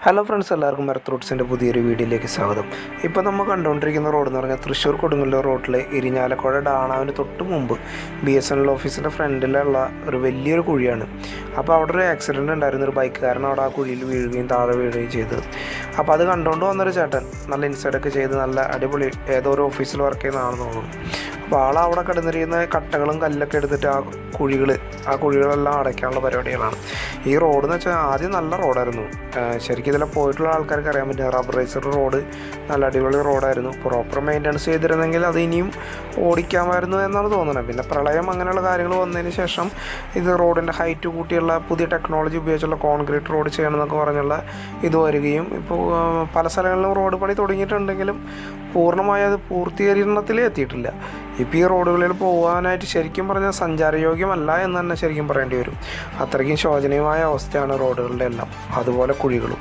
Hello friends, എല്ലാവർക്കും മെർത്ത് റൂട്ട്സിൻ്റെ പുതിയൊരു വീഡിയോയിലേക്ക് സ്വാഗതം. ഇപ്പോൾ നമ്മൾ കണ്ടുകൊണ്ടിരിക്കുന്ന റോഡ് എന്ന് പറഞ്ഞാൽ തൃശ്ശൂർ കൊടുങ്ങല്ലൂർ റോഡിലെ ഇരിഞ്ഞാലക്കുട ഡാണാവിന് തൊട്ട് മുമ്പ് BSNL ഓഫീസിൻ്റെ ഫ്രണ്ടിലുള്ള ഒരു വലിയൊരു കുഴിയാണ്. അപ്പോൾ അവിടെ ഒരു ആക്സിഡൻറ്റ് ഉണ്ടായിരുന്നു. ഒരു ബൈക്കുകാരൻ അവിടെ ആ കുഴിയിൽ വീഴുകയും താഴെ വീഴുകയും ചെയ്തത്. അപ്പോൾ അത് കണ്ടുകൊണ്ട് വന്നൊരു ചേട്ടൻ നല്ല ഇൻസൈഡൊക്കെ ചെയ്ത് നല്ല അടിപൊളി ഏതോ ഒരു ഓഫീസിൽ വർക്ക് ചെയ്യുന്നതാണെന്ന് തോന്നുന്നു. അപ്പോൾ ആളവിടെ കിടന്നിരിക്കുന്ന കട്ടകളും കല്ലൊക്കെ എടുത്തിട്ട് ആ കുഴികളെല്ലാം അടയ്ക്കാനുള്ള പരിപാടികളാണ്. ഈ റോഡ് എന്ന് വെച്ചാൽ ആദ്യം നല്ല റോഡായിരുന്നു. ശരിക്കും ഇതിലെ പോയിട്ടുള്ള ആൾക്കാർക്ക് അറിയാൻ പറ്റും. റബ്ബറൈസ്ഡ് റോഡ് നല്ല അടിപൊളി റോഡായിരുന്നു. പ്രോപ്പർ മെയിൻ്റനൻസ് ചെയ്തിരുന്നെങ്കിൽ അത് ഇനിയും ഓടിക്കാമായിരുന്നു എന്നാണ് തോന്നുന്നത്. പിന്നെ പ്രളയം അങ്ങനെയുള്ള കാര്യങ്ങൾ വന്നതിന് ശേഷം ഇത് റോഡിൻ്റെ ഹൈറ്റ് കൂട്ടിയുള്ള പുതിയ ടെക്നോളജി ഉപയോഗിച്ചുള്ള കോൺക്രീറ്റ് റോഡ് ചെയ്യണമെന്നൊക്കെ പറഞ്ഞുള്ള ഇത് വരികയും ഇപ്പോൾ പല സ്ഥലങ്ങളിലും റോഡ് പണി തുടങ്ങിയിട്ടുണ്ടെങ്കിലും പൂർണ്ണമായി അത് പൂർത്തീകരണത്തിൽ എത്തിയിട്ടില്ല. ഇപ്പോൾ ഈ റോഡുകളിൽ പോകാനായിട്ട് ശരിക്കും പറഞ്ഞാൽ സഞ്ചാരയോഗ്യമല്ല എന്ന് തന്നെ ശരിക്കും പറയേണ്ടി വരും. അത്രയ്ക്കും ശോചനീയമായ അവസ്ഥയാണ് റോഡുകളുടെ എല്ലാം, അതുപോലെ കുഴികളും.